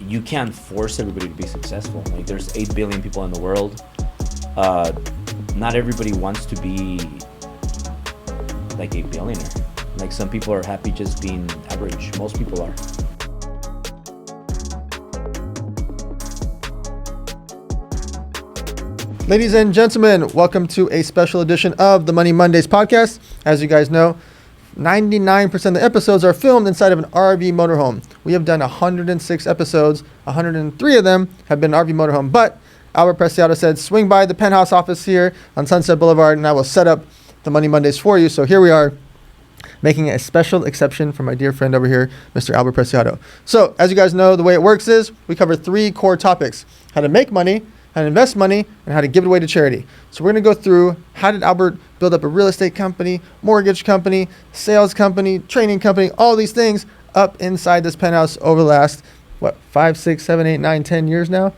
you can't force everybody to be successful. Like there's 8 billion people in the world. Not everybody wants to be like a billionaire. Like some people are happy just being average. Most people are. Ladies and gentlemen, welcome to a special edition of the Money Mondays podcast. As you guys know, 99% of the episodes are filmed inside of an RV motorhome. We have done 106 episodes. 103 of them have been RV motorhome. But Albert Preciado said, swing by the penthouse office here on Sunset Boulevard and I will set up the Money Mondays for you. So here we are, making a special exception for my dear friend over here, Mr. Albert Preciado. So as you guys know, the way it works is we cover 3 core topics: how to make money, how to invest money, and how to give it away to charity. So we're going to go through how did Albert build up a real estate company, mortgage company, sales company, training company, all these things up inside this penthouse over the last, 5, 6, 7, 8, 9, 10 years now?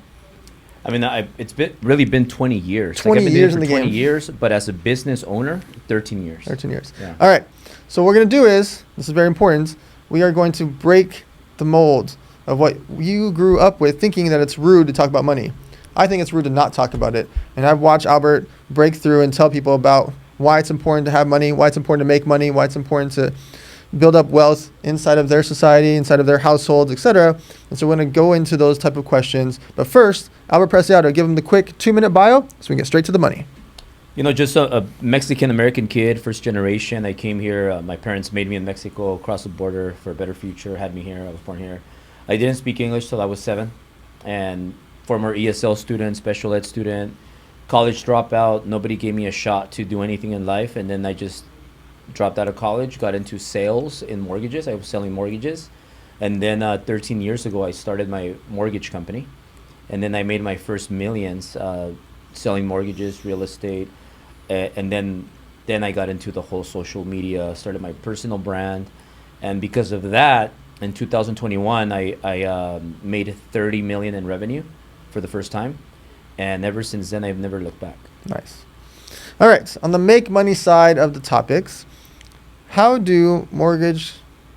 I mean, it's really been 20 years. 20 I've been years doing it in for the 20 game. years, but as a business owner, 13 years. 13 years. Yeah. All right. So what we're going to do is, this is very important, we are going to break the mold of what you grew up with, thinking that it's rude to talk about money. I think it's rude to not talk about it. And I've watched Albert break through and tell people about why it's important to have money, why it's important to make money, why it's important to build up wealth inside of their society, inside of their households, etc. And so we're going to go into those type of questions. But first, Albert Preciado, give him the quick 2-minute bio so we can get straight to the money. You know, just a Mexican-American kid, first generation. I came here. My parents made me in Mexico, across the border for a better future, had me here. I was born here. I didn't speak English till I was 7. And former ESL student, special ed student, college dropout. Nobody gave me a shot to do anything in life. And then I just dropped out of college, got into sales in mortgages. I was selling mortgages. And then 13 years ago, I started my mortgage company. And then I made my first millions selling mortgages, real estate. And then I got into the whole social media, started my personal brand. And because of that, in 2021, I made 30 million in revenue for the first time. And ever since then, I've never looked back. Nice. All right. On the make money side of the topics, how do mortgage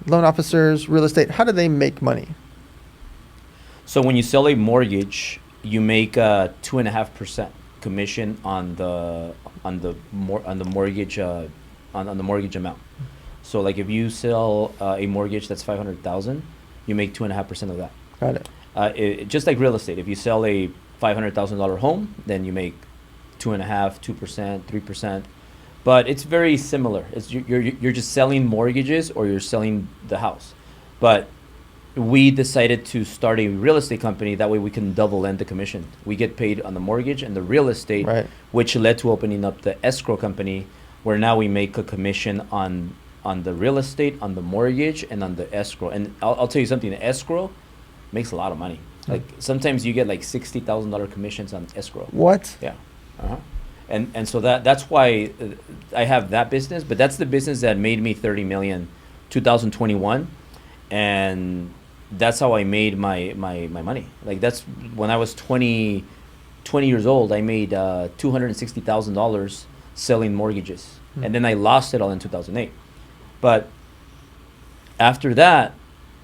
loan officers, real estate, how do they make money? So when you sell a mortgage, you make 2.5% commission on the mortgage on the mortgage amount. So like if you sell a mortgage that's $500,000, you make 2.5% of that. Got it. Just like real estate, if you sell a $500,000 home, then you make 2.5%, 2%, 3%. But it's very similar. It's you're just selling mortgages or you're selling the house. But we decided to start a real estate company. That way we can double end the commission. We get paid on the mortgage and the real estate, right, which led to opening up the escrow company, where now we make a commission on the real estate, on the mortgage, and on the escrow. And I'll tell you something, the escrow makes a lot of money. Like sometimes you get like $60,000 commissions on escrow. What? Yeah. Uh-huh. And so that's why I have that business, but that's the business that made me 30 million 2021, and that's how I made my money. Like that's when I was 20 years old, I made $260,000 selling mortgages. And then I lost it all in 2008. But after that,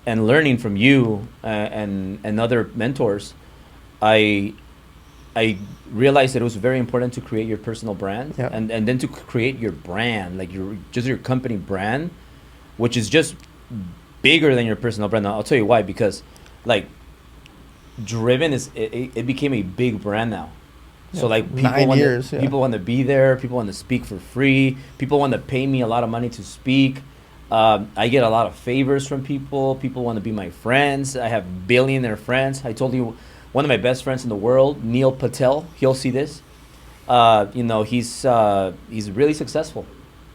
and learning from you and other mentors, I realized that it was very important to create your personal brand. Yep. and then to create your brand, like your company brand, which is just bigger than your personal brand. Now, I'll tell you why, because like Driven it became a big brand now. Yeah, so like people want to be there, people want to speak for free, people want to pay me a lot of money to speak. I get a lot of favors from people. People want to be my friends. I have billionaire friends. I told you, one of my best friends in the world, Neil Patel, he'll see this. He's really successful,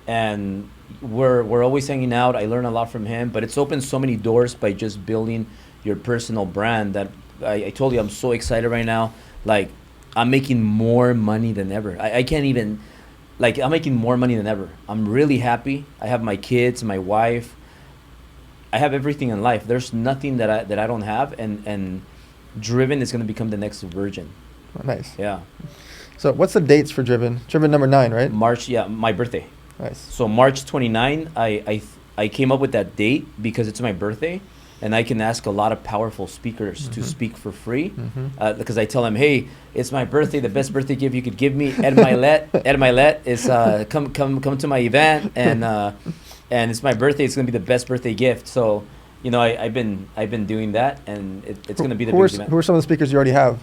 and we're always hanging out. I learn a lot from him, but it's opened so many doors by just building your personal brand that I told you I'm so excited right now. Like I'm making more money than ever. I can't even. Like, I'm making more money than ever. I'm really happy. I have my kids, my wife. I have everything in life. There's nothing that I don't have, and Driven is going to become the next Virgin. Oh, nice. Yeah. So what's the dates for Driven? Driven number 9, right? March, yeah, my birthday. Nice. So March 29, I came up with that date because it's my birthday, and I can ask a lot of powerful speakers to Mhm. speak for free, Mhm. because I tell them, hey, it's my birthday. The best birthday gift you could give me, Ed Milet is come to my event, and it's my birthday. It's gonna be the best birthday gift. So, I've been doing that, and it's gonna be the biggest event. Who are some of the speakers you already have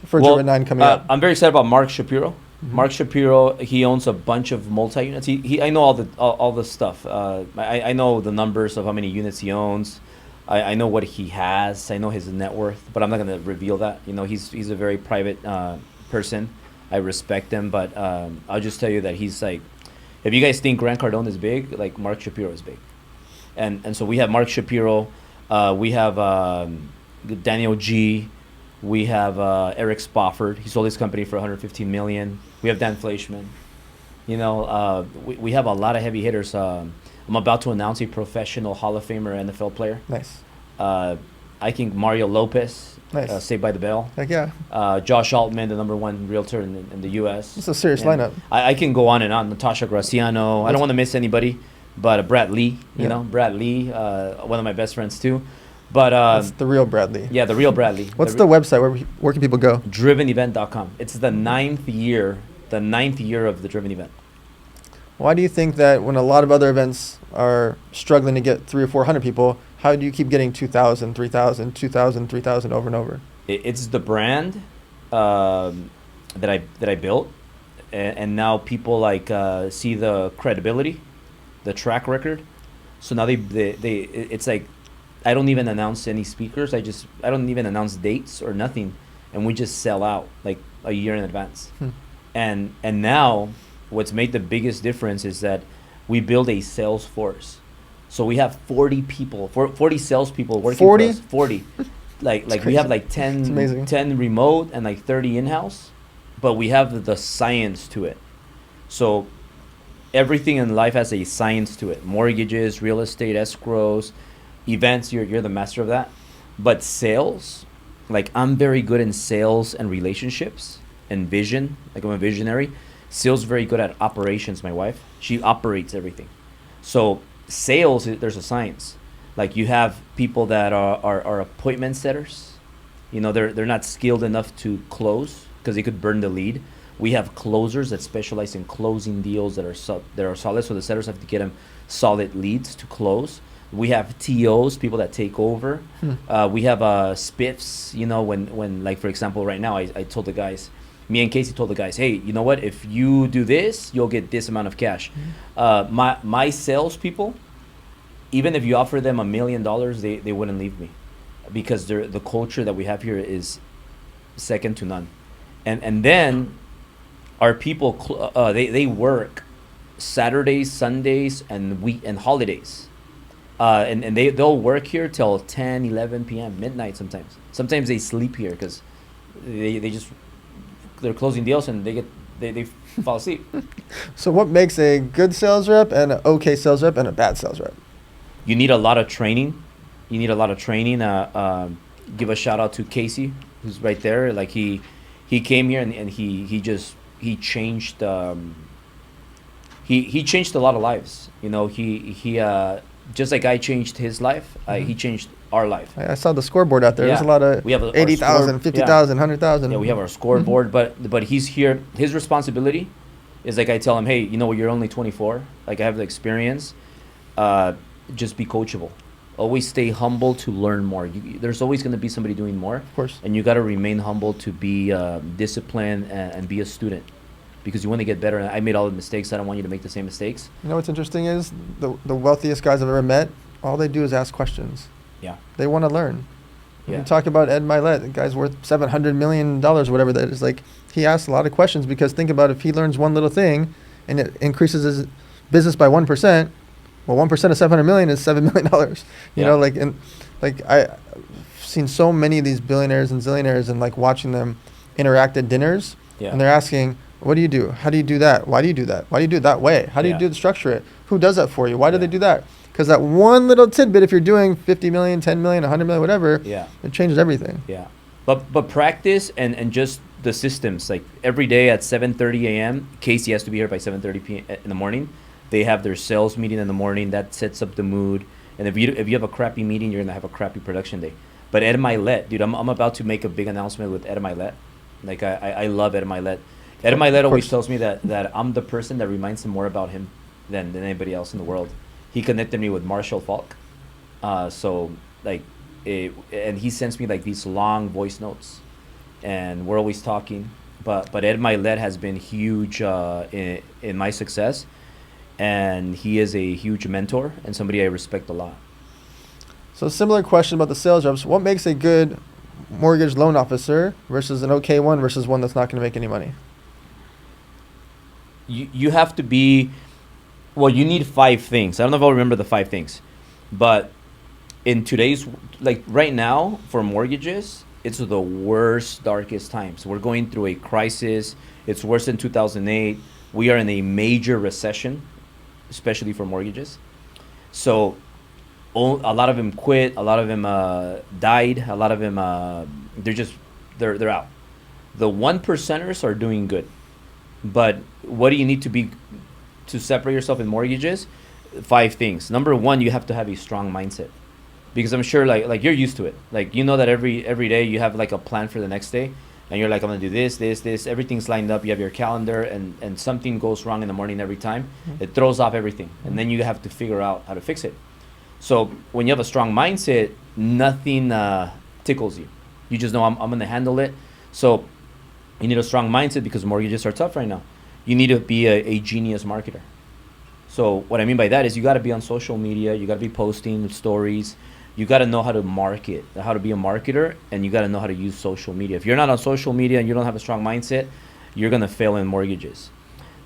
for Well, Driven 9 coming up? I'm very excited about Mark Shapiro. Mhm. Mark Shapiro, he owns a bunch of multi-units. I know all the stuff. I know the numbers of how many units he owns. I know what he has. I know his net worth, but I'm not going to reveal that. He's a very private person. I respect him, but I'll just tell you that he's like, if you guys think Grant Cardone is big, like Mark Shapiro is big. And so we have Mark Shapiro. We have Daniel G. We have Eric Spofford. He sold his company for $115 million. We have Dan Fleyshman. We have a lot of heavy hitters. I'm about to announce a professional Hall of Famer NFL player. Nice. I think Mario Lopez, Nice. Saved by the Bell. Heck yeah. Josh Altman, the #1 realtor in the U.S. It's a serious And lineup. I can go on and on. Natasha Graciano. I don't want to miss anybody, but Brad Lee. Brad Lee, one of my best friends too. But That's the real Bradley. yeah, the real Bradley. What's the website? Where can people go? drivenevent.com. It's the ninth year of the Driven event. Why do you think that when a lot of other events are struggling to get 300 or 400 people, how do you keep getting 2,000, 3,000, 2,000, 3,000 over and over? It's the brand that I built, and now people see the credibility, the track record. So now it's like I don't even announce any speakers. I don't even announce dates or nothing, and we just sell out like a year in advance. And now what's made the biggest difference is that we build a sales force. So we have 40 people, 40 salespeople working 40? for us. 40. like we crazy. have like It's 10, amazing. 10 remote and like 30 in-house, but we have the science to it. So everything in life has a science to it. Mortgages, real estate, escrows, events, you're the master of that. But sales, like I'm very good in sales and relationships and vision. Like I'm a visionary. Sales very good at operations. My wife, she operates everything. So sales, there's a science. Like you have people that are appointment setters. They're not skilled enough to close because they could burn the lead. We have closers that specialize in closing deals that are solid. So the setters have to get them solid leads to close. We have TOs, people that take over. We have spiffs. When like for example, right now I told the guys, me and Casey told the guys, hey, you know what? If you do this, you'll get this amount of cash. My salespeople, even if you offer them $1 million, they wouldn't leave me, because the culture that we have here is second to none. And then our people they work Saturdays, Sundays, and holidays. And they'll work here till 10, 11 p.m., midnight sometimes. Sometimes they sleep here because they're closing deals and they fall asleep. So what makes a good sales rep and an okay sales rep and a bad sales rep? You need a lot of training. Give a shout out to Casey, who's right there. Like he came here and he changed he changed a lot of lives. He just like I changed his life, he changed our life. I saw the scoreboard out there. Yeah. There's a lot of We have our 80,000, score- 50,000, 100,000. Yeah, we have our scoreboard, but he's here. His responsibility is like I tell him, hey, you're only 24. Like I have the experience. Just be coachable. Always stay humble to learn more. There's always going to be somebody doing more. Of course. And you got to remain humble to be disciplined and be a student, because you want to get better. And I made all the mistakes. I don't want you to make the same mistakes. You know what's interesting is the wealthiest guys I've ever met, all they do is ask questions. Yeah. They want to learn. Yeah. You talk about Ed Milet, the guy's worth $700 million, whatever that is. Like, he asks a lot of questions, because think about if he learns one little thing and it increases his business by 1%, well, 1% of 700 million is $7 million. I've seen so many of these billionaires and zillionaires, and like watching them interact at dinners, Yeah. and they're asking, what do you do? How do you do that? Why do you do that? Why do you do it that way? How do you structure it? Who does that for you? Why do they do that? Because that one little tidbit, if you're doing 50 million, 10 million, 100 million, whatever, it changes everything. Yeah. But practice and just the systems. Like every day at 7:30 a.m., Casey has to be here by 7:30 p.m. in the morning. They have their sales meeting in the morning. That sets up the mood. And if you have a crappy meeting, you're gonna have a crappy production day. But Ed Milet, dude, I'm about to make a big announcement with Ed Milet. Like I love Ed Milet. Ed Milet always tells me that I'm the person that reminds him more about him than anybody else in the world. He connected me with Marshall Falk. So like, and he sends me like these long voice notes, and we're always talking. But Ed Milet has been huge in my success, and he is a huge mentor and somebody I respect a lot. So similar question about the sales reps. What makes a good mortgage loan officer versus an okay one versus one that's not going to make any money? You have to be, well, you need 5 things. I don't know if I'll remember the 5 things, but in today's, like right now for mortgages, it's the worst, darkest times. We're going through a crisis. It's worse than 2008. We are in a major recession, especially for mortgages. So a lot of them quit. A lot of them died. A lot of them, they're out. The 1%ers are doing good. But what do you need to separate yourself in mortgages? 5 things. Number 1, you have to have a strong mindset. Because I'm sure like you're used to it. Like you know that every day you have like a plan for the next day, and you're like, I'm gonna do this. Everything's lined up. You have your calendar, and something goes wrong in the morning every time. It throws off everything, and then you have to figure out how to fix it. So when you have a strong mindset, nothing tickles you. You just know I'm gonna handle it. So you need a strong mindset because mortgages are tough right now. You need to be a genius marketer. So what I mean by that is you got to be on social media. You got to be posting stories. You got to know how to market, how to be a marketer, and you got to know how to use social media. If you're not on social media and you don't have a strong mindset, you're going to fail in mortgages.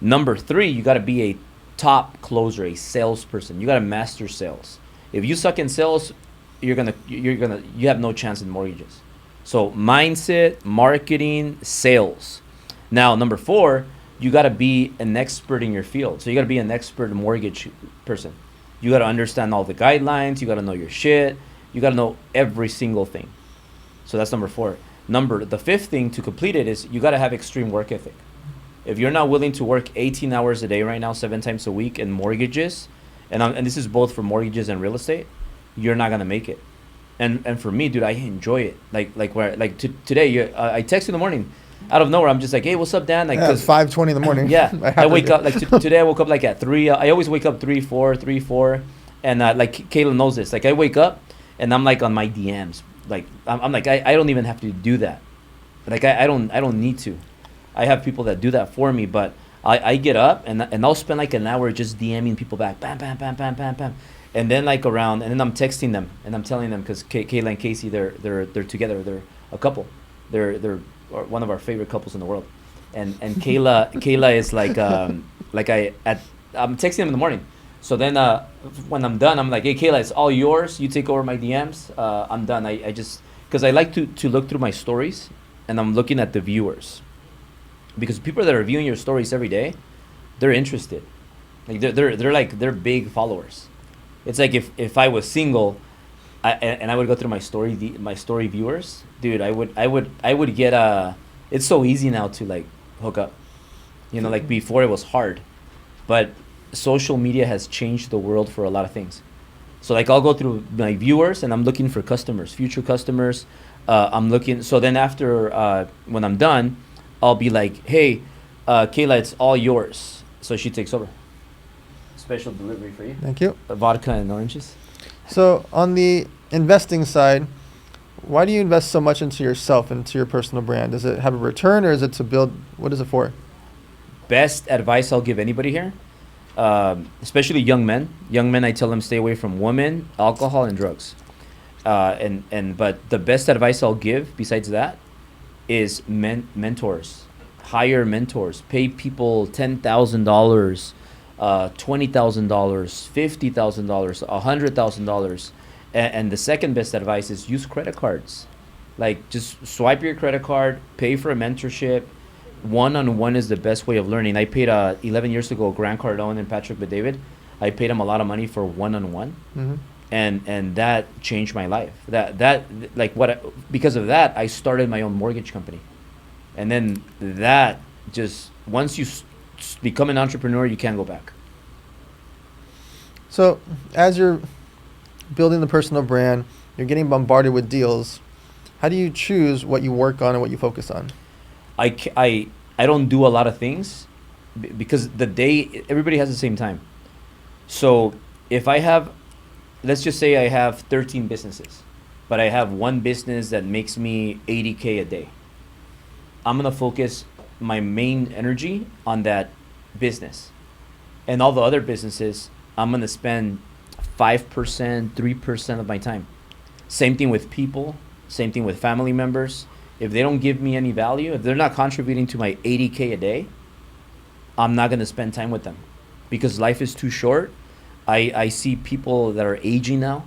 Number 3, you got to be a top closer, a salesperson. You got to master sales. If you suck in sales, you have no chance in mortgages. So mindset, marketing, sales. Now, number 4, you got to be an expert in your field. So you got to be an expert mortgage person. You got to understand all the guidelines. You got to know your shit. You got to know every single thing. So that's number 4. The 5th thing to complete it is you got to have extreme work ethic. If you're not willing to work 18 hours a day right now, 7 times a week in mortgages, and this is both for mortgages and real estate, you're not gonna make it. And for me, dude, I enjoy it. Today, I text you in the morning. Out of nowhere, I'm just like, hey, what's up, Dan? Like, it's 5:20 in the morning. Yeah, I wake up today. I woke up like at 3. I always wake up 3, 4, and like Kayla knows this. Like I wake up and I'm like on my DMs. Like I'm like I don't even have to do that. Like I don't need to. I have people that do that for me. But I get up and I'll spend like an hour just DMing people back, bam, bam, bam, bam, bam, bam, and then and then I'm texting them and I'm telling them because Kayla and Casey they're together. They're a couple. They're one of our favorite couples in the world, and Kayla is like I'm texting them in the morning, so then when I'm done I'm like, hey Kayla, it's all yours, you take over my DMs. I'm done. I just because I like to look through my stories and I'm looking at the viewers because people that are viewing your stories every day, they're interested, like they're big followers. It's like if I was single. I would go through my story viewers, dude. I would get it's so easy now to like hook up, like before it was hard, but social media has changed the world for a lot of things. So like I'll go through my viewers and I'm looking for customers, future customers. I'm looking. So then after when I'm done, I'll be like, hey, Kayla, it's all yours. So she takes over. Special delivery for you. Thank you. Vodka and oranges. So on the investing side, why do you invest so much into yourself, into your personal brand? Does it have a return or is it to build? What is it for? Best advice I'll give anybody here, especially young men. Young men, I tell them stay away from women, alcohol, and drugs. But the best advice I'll give besides that is mentors. Hire mentors. Pay people $10,000. $20,000, $50,000, $100,000, and the second best advice is use credit cards. Like just swipe your credit card, pay for a mentorship. One-on-one is the best way of learning. I paid 11 years ago Grant Cardone and Patrick Bet-David. I paid them a lot of money for one-on-one, and that changed my life. Because of that, I started my own mortgage company, and then that just once you become an entrepreneur, you can't go back. So as you're building the personal brand. You're getting bombarded with deals. How do you choose what you work on and what you focus on? I don't do a lot of things because the day, everybody has the same time. So if I have, let's just say I have 13 businesses, but I have one business that makes me 80K a day. I'm going to focus my main energy on that business. And all the other businesses, I'm going to spend 5%, 3% of my time. Same thing with people, same thing with family members. If they don't give me any value, if they're not contributing to my 80K a day, I'm not going to spend time with them because life is too short. I see people that are aging now,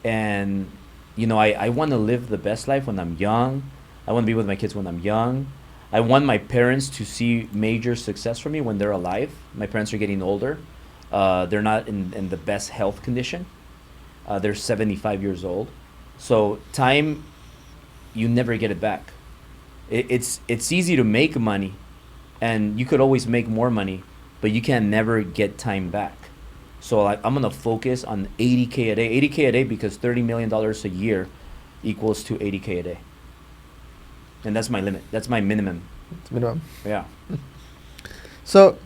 and I want to live the best life when I'm young. I want to be with my kids when I'm young. I want my parents to see major success from me when they're alive. My parents are getting older. They're not in the best health condition. They're 75 years old. So time, you never get it back. It's easy to make money, and you could always make more money, but you can never get time back. So I'm going to focus on 80K a day. 80K a day because $30 million a year equals to 80K a day. And that's my limit. That's my minimum. It's minimum. Yeah. So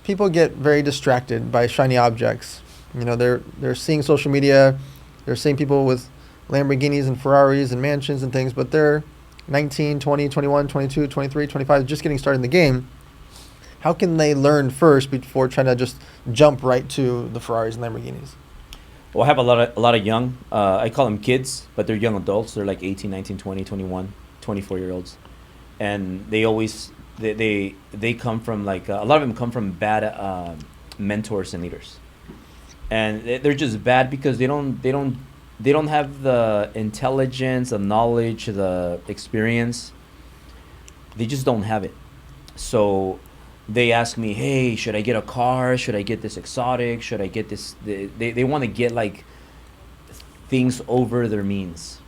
people get very distracted by shiny objects. They're seeing social media. They're seeing people with Lamborghinis and Ferraris and mansions and things, but they're 19, 20, 21, 22, 23, 25, just getting started in the game. How can they learn first before trying to just jump right to the Ferraris and Lamborghinis? Well, I have a lot of young, I call them kids, but they're young adults. They're like 18, 19, 20, 21, 24-year-olds. And they always, they come from like, a lot of them come from bad mentors and leaders. And they're just bad because they don't have the intelligence, the knowledge, the experience. They just don't have it. So they ask me, hey, should I get a car? Should I get this exotic? Should I get this? They want to get like things over their means.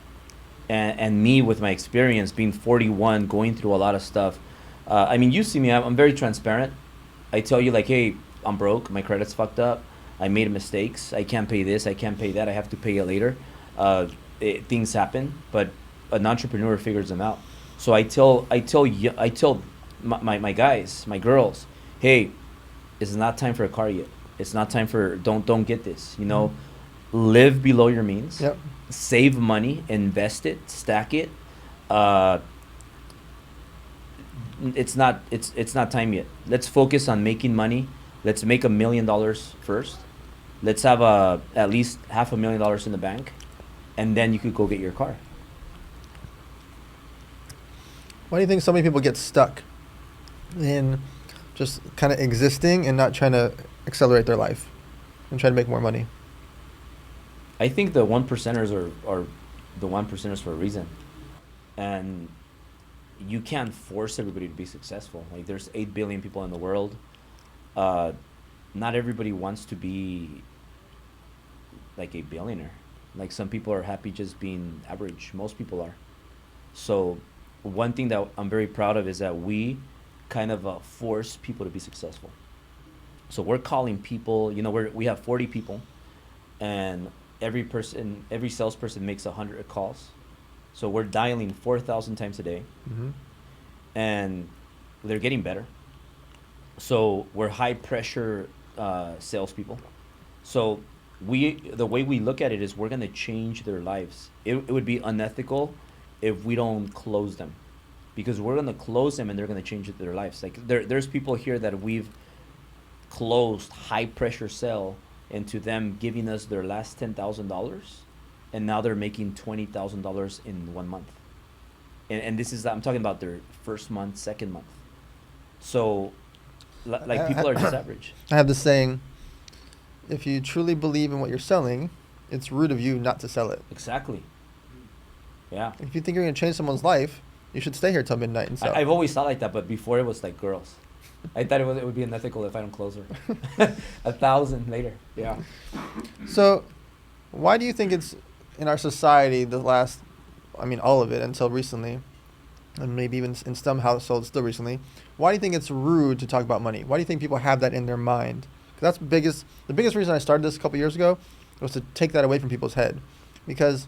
And me with my experience, being 41, going through a lot of stuff. You see me, I'm very transparent. I tell you like, hey, I'm broke. My credit's fucked up. I made mistakes. I can't pay this. I can't pay that. I have to pay it later. Things happen, but an entrepreneur figures them out. So I tell my guys, my girls, hey, it's not time for a car yet. It's not time for don't get this. Live below your means. Yep. Save money, invest it, stack it. It's not time yet. Let's focus on making money. Let's make $1 million first. Let's have at least $500,000 in the bank, and then you could go get your car. Why do you think so many people get stuck in just kind of existing and not trying to accelerate their life and try to make more money? I think the 1%ers are the 1%ers for a reason. And you can't force everybody to be successful. Like there's 8 billion people in the world. Not everybody wants to be like a billionaire. Like some people are happy just being average. Most people are. So one thing that I'm very proud of is that we kind of force people to be successful. So we're calling people, we have 40 people, and every salesperson makes 100 calls. So we're dialing 4,000 times a day. Mm-hmm. And they're getting better. So we're high pressure salespeople. So the way we look at it is we're going to change their lives. It would be unethical if we don't close them, because we're going to close them and they're going to change their lives. Like there's people here that we've closed high pressure sell into them giving us their last $10,000, and now they're making $20,000 in 1 month. And this is, I'm talking about their first month, second month. So like people are just average. I have this saying, if you truly believe in what you're selling, it's rude of you not to sell it. Exactly. Yeah. If you think you're going to change someone's life, you should stay here till midnight and sell. I've always thought like that, but before it was like girls. I thought it would be unethical if I don't close her. 1,000 later. Yeah. So why do you think it's in our society all of it until recently, and maybe even in some households still recently, why do you think it's rude to talk about money? Why do you think people have that in their mind? 'Cause that's the biggest reason I started this a couple years ago was to take that away from people's head, because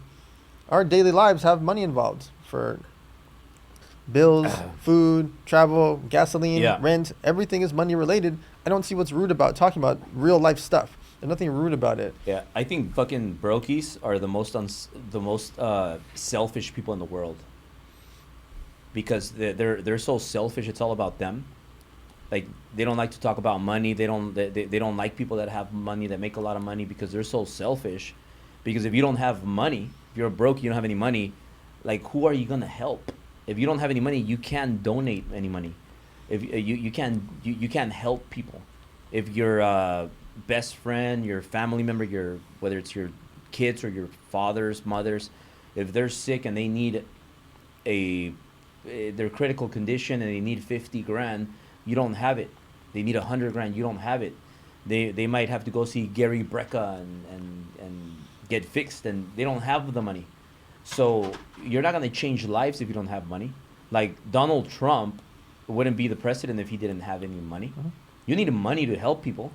our daily lives have money involved for bills, food, travel, gasoline, Yeah. rent. Everything is money related. I don't see what's rude about talking about real life stuff. There's nothing rude about it. Yeah, I think fucking brokies are the most selfish people in the world, because they're so selfish. It's all about them. Like, they don't like to talk about money. They don't like people that have money, that make a lot of money, because they're so selfish. Because if you don't have money, if you're broke, you don't have any money, like, who are you gonna help? If you don't have any money, you can't donate any money. If you can't help people. If your best friend, your family member, whether it's your kids or your fathers, mothers, if they're sick and they need their critical condition and they need 50 grand, you don't have it. They need 100 grand, you don't have it. They might have to go see Gary Brecka and get fixed, and they don't have the money. So you're not going to change lives if you don't have money. Like, Donald Trump wouldn't be the president if he didn't have any money. Mm-hmm. You need money to help people.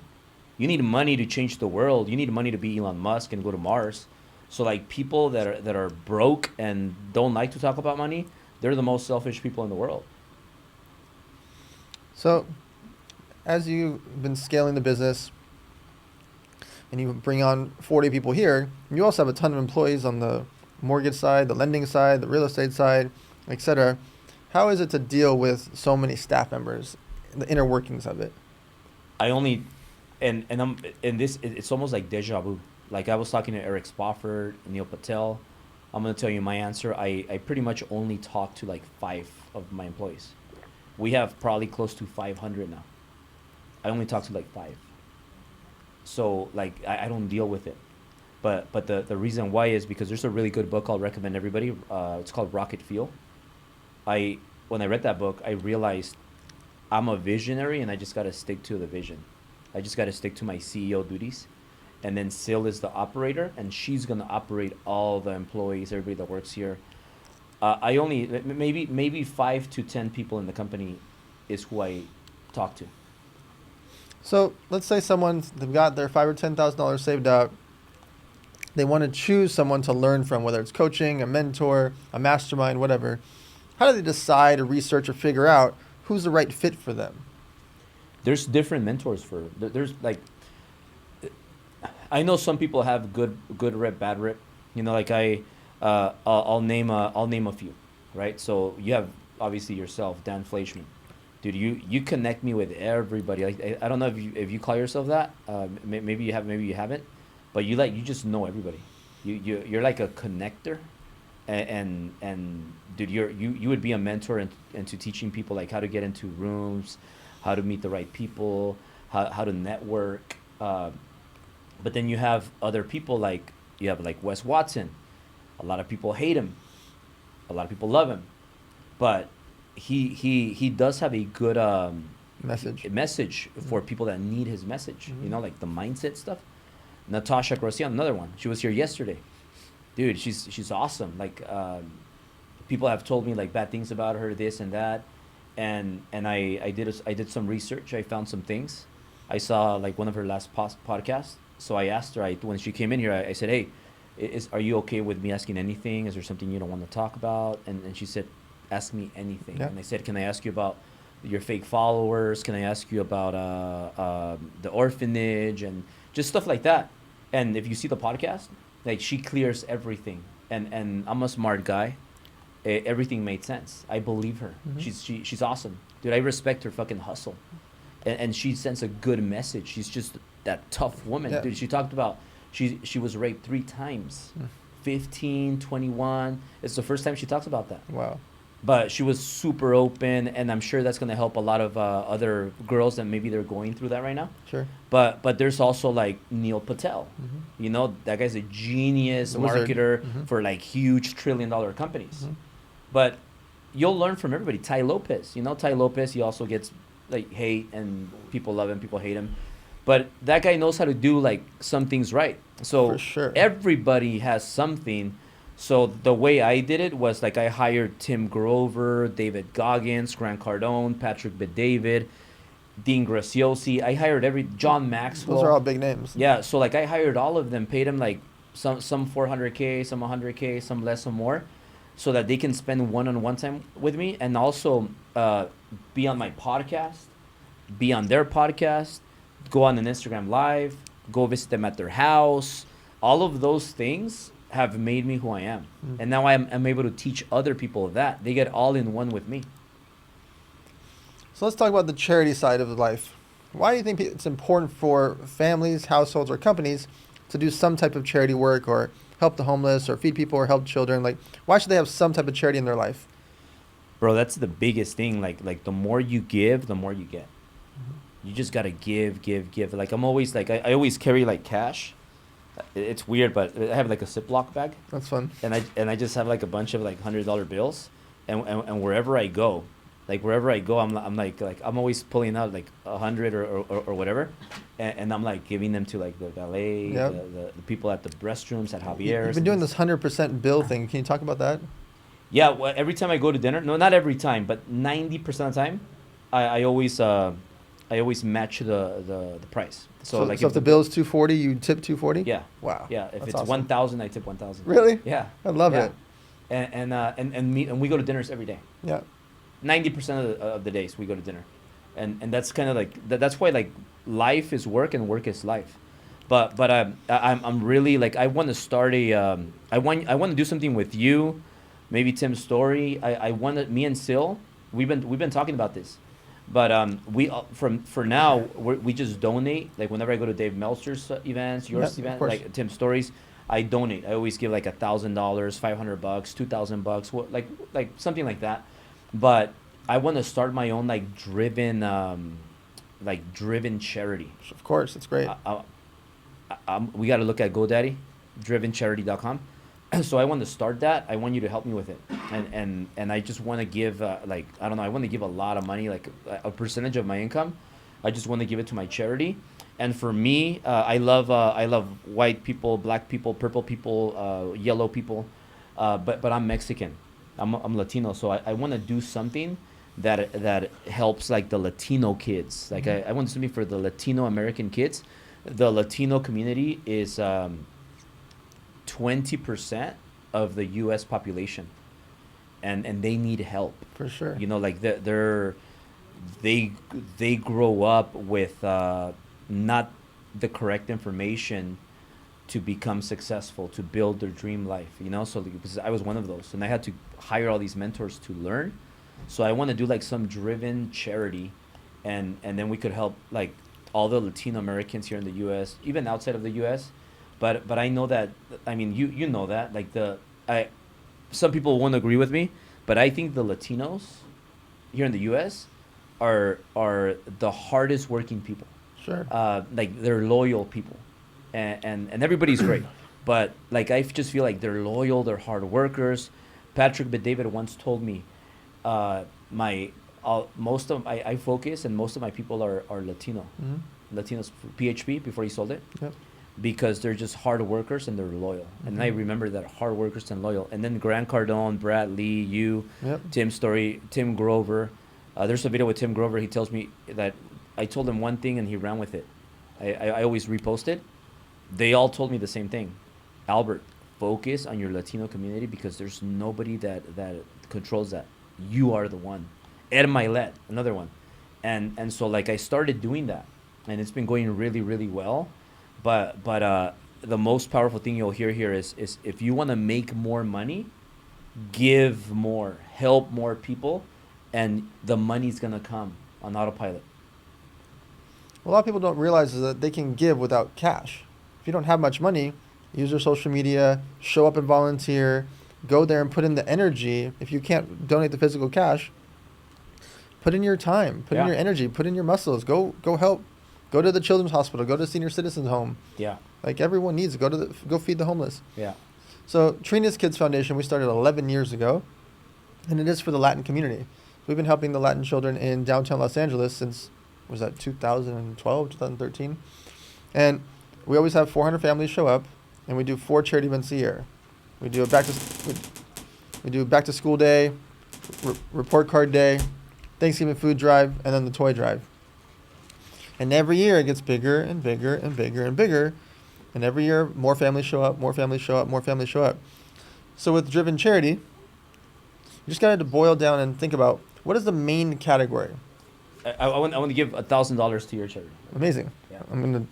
You need money to change the world. You need money to be Elon Musk and go to Mars. So, like, people that are broke and don't like to talk about money, they're the most selfish people in the world. So, as you've been scaling the business and you bring on 40 people here, you also have a ton of employees on the mortgage side, the lending side, the real estate side, etc. How is it to deal with so many staff members, the inner workings of it? It's almost like deja vu. Like, I was talking to Eric Spofford, Neil Patel. I'm going to tell you my answer. I pretty much only talk to like 5 of my employees. We have probably close to 500 now. I only talk to like 5. So, like, I don't deal with it. But the reason why is because there's a really good book I'll recommend everybody. It's called Rocket Fuel. When I read that book, I realized I'm a visionary and I just got to stick to the vision. I just got to stick to my CEO duties. And then Sil is the operator, and she's going to operate all the employees, everybody that works here. I only, maybe 5 to 10 people in the company is who I talk to. So let's say they've got their $5,000 or $10,000 saved up. They want to choose someone to learn from, whether it's coaching, a mentor, a mastermind, whatever. How do they decide or research or figure out who's the right fit for them? There's different mentors there's like, I know some people have good rep, bad rep. You know, like I'll name a few, right? So you have obviously yourself, Dan Fleyshman. Dude, you connect me with everybody. Like, I don't know if you call yourself that. Maybe you have, maybe you haven't. But you just know everybody. You're like a connector, and dude, you would be a mentor into teaching people like how to get into rooms, how to meet the right people, how to network. But then you have other people like Wes Watson. A lot of people hate him. A lot of people love him, but he does have a good message for people that need his message. Mm-hmm. You know, like the mindset stuff. Natasha Grosjean, another one. She was here yesterday. Dude, she's awesome. Like, people have told me like bad things about her, this and that, and I did some research. I found some things. I saw like one of her last podcasts. So I asked her when she came in here. I said, "Hey, are you okay with me asking anything? Is there something you don't want to talk about?" And she said, "Ask me anything." Yeah. And I said, "Can I ask you about your fake followers? Can I ask you about the orphanage and just stuff like that?" And if you see the podcast, like, she clears everything. And I'm a smart guy. Everything made sense. I believe her. Mm-hmm. She's awesome, dude. I respect her fucking hustle, and she sends a good message. She's just that tough woman, yeah. Dude. She talked about she was raped 3 times, 15, 21. It's the first time she talks about that. Wow. But she was super open, and I'm sure that's going to help a lot of other girls that maybe they're going through that right now. Sure. But there's also like Neil Patel. Mm-hmm. You know, that guy's a genius marketer for like huge $1 trillion companies. Mm-hmm. But you'll learn from everybody. Tai Lopez, you know, Tai Lopez, he also gets like hate, and people love him, people hate him. But that guy knows how to do like some things right. So for sure. Everybody has something. So the way I did it was like I hired Tim Grover, David Goggins, Grant Cardone, Patrick Bet-David, Dean Graciosi. I hired John Maxwell. Those are all big names. Yeah, so like I hired all of them, paid them like some 400K, some 100K, some less, some more, so that they can spend one-on-one time with me, and also be on my podcast, be on their podcast, go on an Instagram live, go visit them at their house. All of those things have made me who I am, and now I'm able to teach other people that. They get all in one with me. So let's talk about the charity side of life. Why do you think it's important for families, households, or companies to do some type of charity work, or help the homeless, or feed people, or help children? Like, why should they have some type of charity in their life? Bro, that's the biggest thing. Like the more you give, the more you get. You just gotta give. Like I'm always like I always carry like cash. It's weird, but I have like a Ziploc bag. That's fun. And I just have like a bunch of like $100 bills, and wherever I go, I'm like I'm always pulling out like 100 or whatever, and I'm like giving them to like the valet, Yep. the people at the restrooms at Javier's. You've been doing this 100% bill thing. Can you talk about that? Yeah, well, every time I go to dinner, no, not every time, but 90% of the time, I always match the price. So like if the bill's $240, you tip $240? Yeah. Wow. Yeah, if That's it's awesome. 1,000, I tip 1,000. Really? Yeah. I love Yeah. it. And we go to dinners every day. Yeah. 90% of the days we go to dinner, and that's kind of like that's why like life is work and work is life. But I'm really like I want to start I want to do something with you, maybe Tim's story. I want to, me and Sil, we've been talking about this, but for now we just donate. Like whenever I go to Dave Meltzer's events, yours Yeah, of event, course. like Tim's stories, I donate. I always give like $1,000, $500, $2,000, like something like that. But I want to start my own like driven charity. Of course. It's great. We got to look at GoDaddy, drivencharity.com. So I want to start that. I want you to help me with it, and I just want to give like I don't know. I want to give a lot of money, like a percentage of my income. I just want to give it to my charity. And for me, I love white people, black people, purple people, yellow people, but I'm Mexican. I'm Latino, so I want to do something that helps like the Latino kids. Like I want something for the Latino American kids. The Latino community is 20% of the U.S. population, and they need help. For sure. You know, like they grow up with not the correct information to become successful, to build their dream life, you know? So because I was one of those, and I had to hire all these mentors to learn. So I want to do like some driven charity, and then we could help like all the Latino Americans here in the U.S., even outside of the U.S. But I know that, I mean, you know that, like some people won't agree with me, but I think the Latinos here in the U.S. are the hardest working people. Sure. Like they're loyal people, and everybody's great, but like I just feel like they're loyal, they're hard workers. Patrick Bet-David once told me, I focus, and most of my people are Latino, Latinos, PHP before he sold it, Yep. because they're just hard workers and they're loyal. And I remember that, hard workers and loyal. And then Grant Cardone, Brad Lee, you, Yep. Tim Story, Tim Grover. There's a video with Tim Grover. He tells me that I told him one thing and he ran with it. I always repost it. They all told me the same thing. Albert, focus on your Latino community because there's nobody that controls that. You are the one. Ed Milet, another one. And so like I started doing that, and it's been going really, really well. But the most powerful thing you'll hear here is if you want to make more money, give more, help more people, and the money's gonna come on autopilot. A lot of people don't realize is that they can give without cash. If you don't have much money, use your social media, show up and volunteer, go there and put in the energy. If you can't donate the physical cash, put in your time, put in your energy, put in your muscles. Go help. Go to the children's hospital. Go to senior citizens home. Yeah. Like everyone needs to go feed the homeless. Yeah. So Trina's Kids Foundation, we started 11 years ago, and it is for the Latin community. We've been helping the Latin children in downtown Los Angeles since, was that 2012, 2013? And we always have 400 families show up, and we do 4 charity events a year. We do we do back to school day, report card day, Thanksgiving food drive, and then the toy drive. And every year it gets bigger and bigger and bigger and bigger. And every year more families show up, more families show up, more families show up. So with Driven Charity, you just got to boil down and think about what is the main category. I want to give $1,000 to your charity. Amazing. Yeah. I'm gonna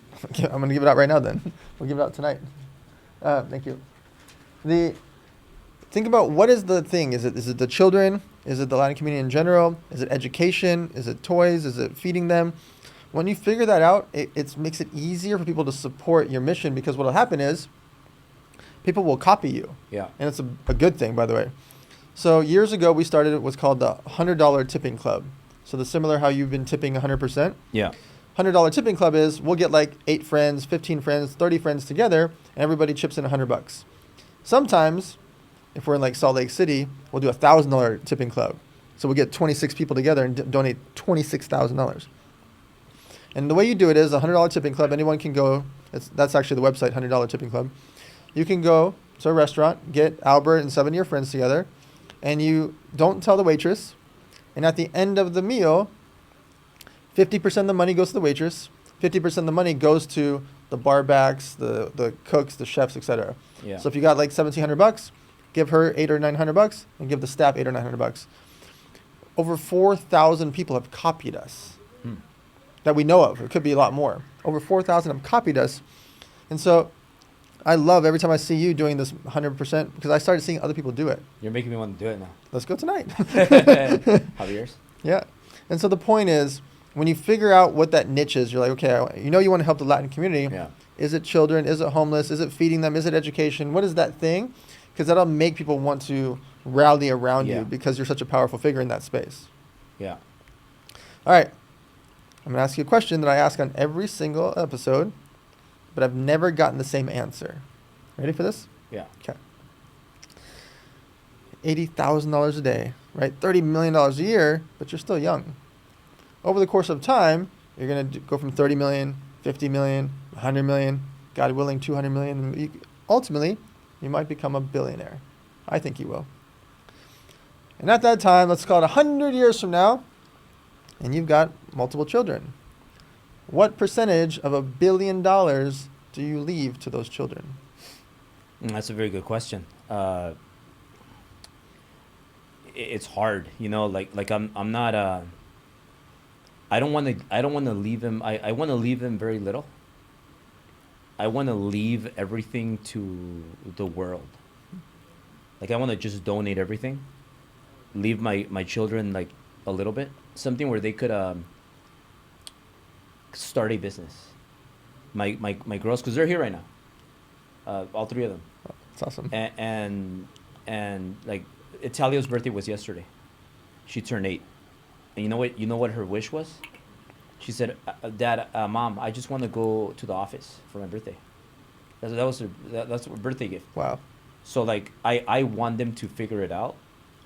give it out right now. Then we'll give it out tonight. Thank you. Think about what is the thing. Is it the children? Is it the Latin community in general? Is it education? Is it toys? Is it feeding them? When you figure that out, it makes it easier for people to support your mission, because what will happen is people will copy you. Yeah. And it's a good thing, by the way. So years ago, we started what's called the $100 tipping club. So the similar how you've been tipping 100%. Yeah. $100 tipping club is we'll get like 8 friends, 15 friends, 30 friends together, and everybody chips in $100. Sometimes, if we're in like Salt Lake City, we'll do a $1,000 tipping club. So we'll get 26 people together and donate $26,000. And the way you do it is a $100 tipping club. Anyone can go. That's actually the website, $100 tipping club. You can go to a restaurant, get Albert and 7 of your friends together, and you don't tell the waitress. And at the end of the meal, 50% of the money goes to the waitress, 50% of the money goes to the bar backs, the cooks, the chefs, etc. Yeah. So if you got like $1,700, give her $800 or $900, and give the staff $800 or $900. Over 4,000 people have copied us that we know of. It could be a lot more. Over 4,000 have copied us, and so I love every time I see you doing this 100% because I started seeing other people do it. You're making me want to do it now. Let's go tonight. Javier's? Yeah. And so the point is, when you figure out what that niche is, you're like, okay, you want to help the Latin community. Yeah. Is it children? Is it homeless? Is it feeding them? Is it education? What is that thing? Because that'll make people want to rally around you because you're such a powerful figure in that space. Yeah. All right. I'm going to ask you a question that I ask on every single episode, but I've never gotten the same answer. Ready for this? Yeah. Okay. $80,000 a day, right? $30 million a year, but you're still young. Over the course of time, you're going to go from 30 million, 50 million, 100 million, God willing, 200 million. Ultimately, you might become a billionaire. I think you will. And at that time, let's call it 100 years from now, and you've got multiple children. What percentage of $1 billion do you leave to those children? That's a very good question. It's hard, like I'm not I don't want to leave him. I want to leave him very little. I want to leave everything to the world. Like I want to just donate everything. Leave my children like a little bit, something where they could start a business. My girls, because they're here right now, all 3 of them. Oh, that's awesome. And like Italia's birthday was yesterday. She turned 8, and you know what her wish was? She said, "Dad, Mom, I just want to go to the office for my birthday." That's her birthday gift. Wow. So like I want them to figure it out.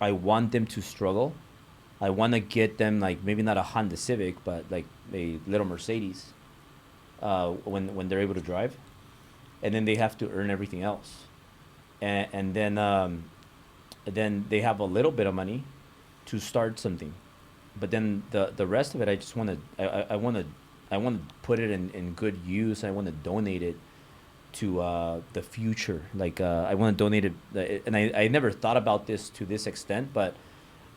I want them to struggle. I want to get them like maybe not a Honda Civic, but like a little Mercedes. When they're able to drive, and then they have to earn everything else, and then they have a little bit of money to start something, but then the rest of it, I just want to I want to put it in good use. I want to donate it to the future. Like I want to donate it, and I never thought about this to this extent, but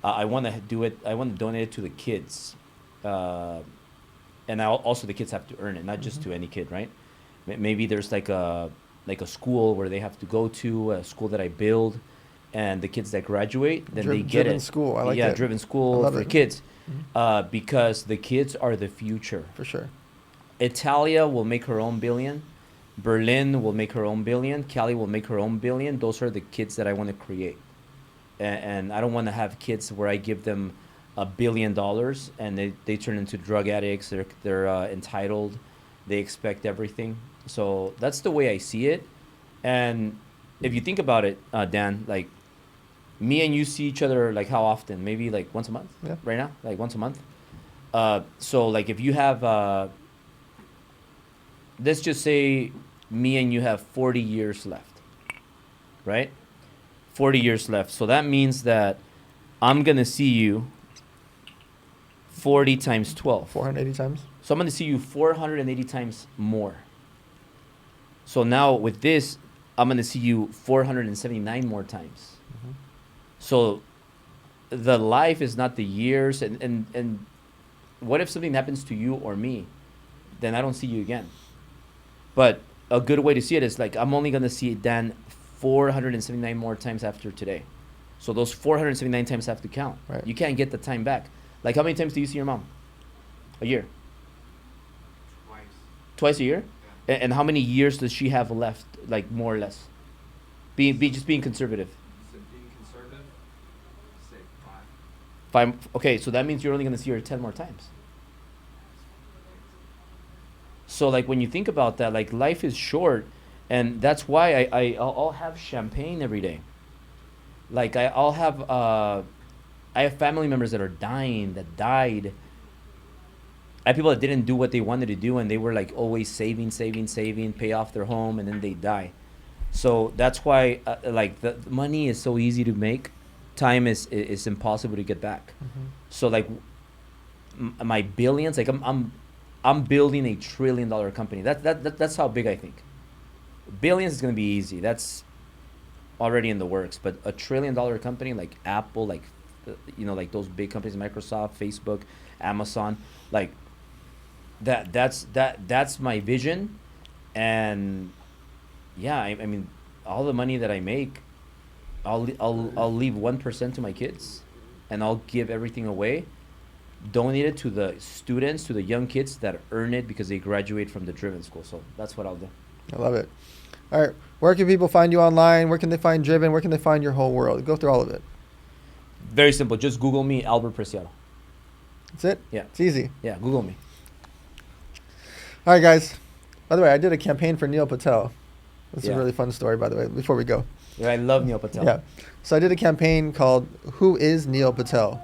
I want to do it. I want to donate it to the kids, and also the kids have to earn it, not just to any kid, right? Maybe there's like a school where they have to go to, a school that I build, and the kids that graduate, then they get driven it. School, I like that. Yeah, driven school for kids, because the kids are the future. For sure. Italia will make her own billion. Berlin will make her own billion. Cali will make her own billion. Those are the kids that I want to create. And I don't want to have kids where I give them $1 billion and they turn into drug addicts. They're entitled. They expect everything. So that's the way I see it. And if you think about it, Dan, like me and you see each other like how often? Maybe like once a month. Yeah. Right now, like once a month. So like if you have, let's just say me and you have 40 years left, right? 40 years left. So that means that I'm going to see you 40 times 12. 480 times. So I'm going to see you 480 times more. So now with this, I'm going to see you 479 more times. Mm-hmm. So the life is not the years. And what if something happens to you or me? Then I don't see you again. But a good way to see it is like I'm only going to see Dan 479 more times after today. So those 479 times have to count. Right. You can't get the time back. Like how many times do you see your mom? A year? Twice. Twice a year? Yeah. And how many years does she have left, like more or less? Just being conservative. So being conservative, say 5. 5. Okay, so that means you're only going to see her 10 more times. So like when you think about that, like life is short, and that's why I'll have champagne every day. Like I'll have I have family members that are dying, that died. I have people that didn't do what they wanted to do, and they were like always saving, pay off their home, and then they die. So that's why like the money is so easy to make. Time is impossible to get back. Mm-hmm. So like my billions, like I'm building a $1 trillion company. That's how big I think. Billions is gonna be easy. That's already in the works. But a $1 trillion company like Apple, like like those big companies, Microsoft, Facebook, Amazon, like that's my vision. And yeah, I mean, all the money that I make, I'll leave 1% to my kids, and I'll give everything away. Donate it to the students, to the young kids that earn it because they graduate from the Driven School. So that's what I'll do. I love it. All right. Where can people find you online? Where can they find Driven? Where can they find your whole world? Go through all of it. Very simple. Just Google me, Albert Preciado. That's it? Yeah. It's easy. Yeah, Google me. All right, guys. By the way, I did a campaign for Neil Patel. This is Yeah. a really fun story, by the way, before we go. Yeah, I love Neil Patel. Yeah. So I did a campaign called Who is Neil Patel?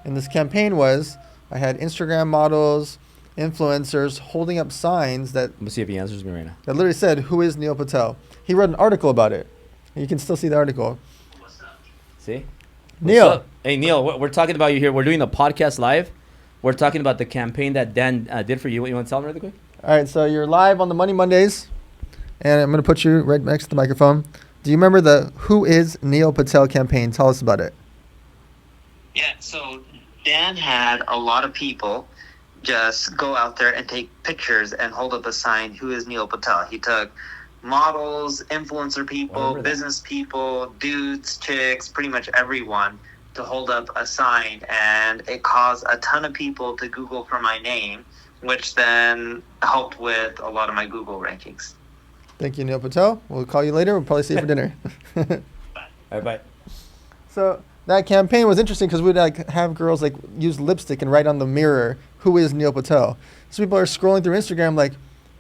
And this campaign was, I had Instagram models, influencers holding up signs that Let's see if he answers me right now. literally said, who is Neil Patel? He wrote an article about it. You can still see the article. See? Neil. What's up? Hey, Neil, we're talking about you here. We're doing a podcast live. We're talking about the campaign that Dan did for you. You want to tell him really quick? All right, so you're live on the Money Mondays, and I'm going to put you right next to the microphone. Do you remember the Who is Neil Patel campaign? Tell us about it. Yeah, so Dan had a lot of people just go out there and take pictures and hold up a sign, Who is Neil Patel? He took models, influencer people, business people, dudes, chicks, pretty much everyone to hold up a sign. And it caused a ton of people to Google for my name, which then helped with a lot of my Google rankings. Thank you, Neil Patel. We'll call you later. We'll probably see you for dinner. All right, bye. So that campaign was interesting because we'd like have girls like use lipstick and write on the mirror, "Who is Neil Patel?" So people are scrolling through Instagram like,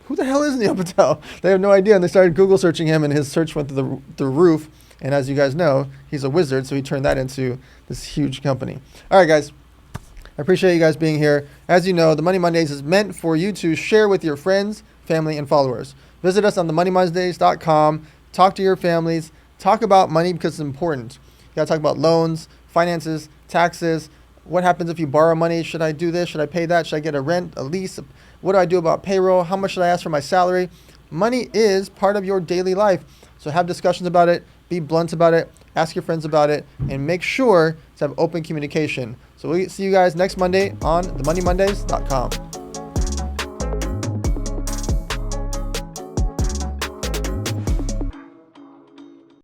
"Who the hell is Neil Patel?" They have no idea, and they started Google searching him, and his search went through the roof. And as you guys know, he's a wizard, so he turned that into this huge company. All right, guys. I appreciate you guys being here. As you know, the Money Mondays is meant for you to share with your friends, family, and followers. Visit us on themoneymondays.com. Talk to your families. Talk about money because it's important. You got to talk about loans, finances, taxes. What happens if you borrow money? Should I do this? Should I pay that? Should I get a rent, a lease? What do I do about payroll? How much should I ask for my salary? Money is part of your daily life. So have discussions about it. Be blunt about it. Ask your friends about it. And make sure to have open communication. So we'll see you guys next Monday on themoneymondays.com.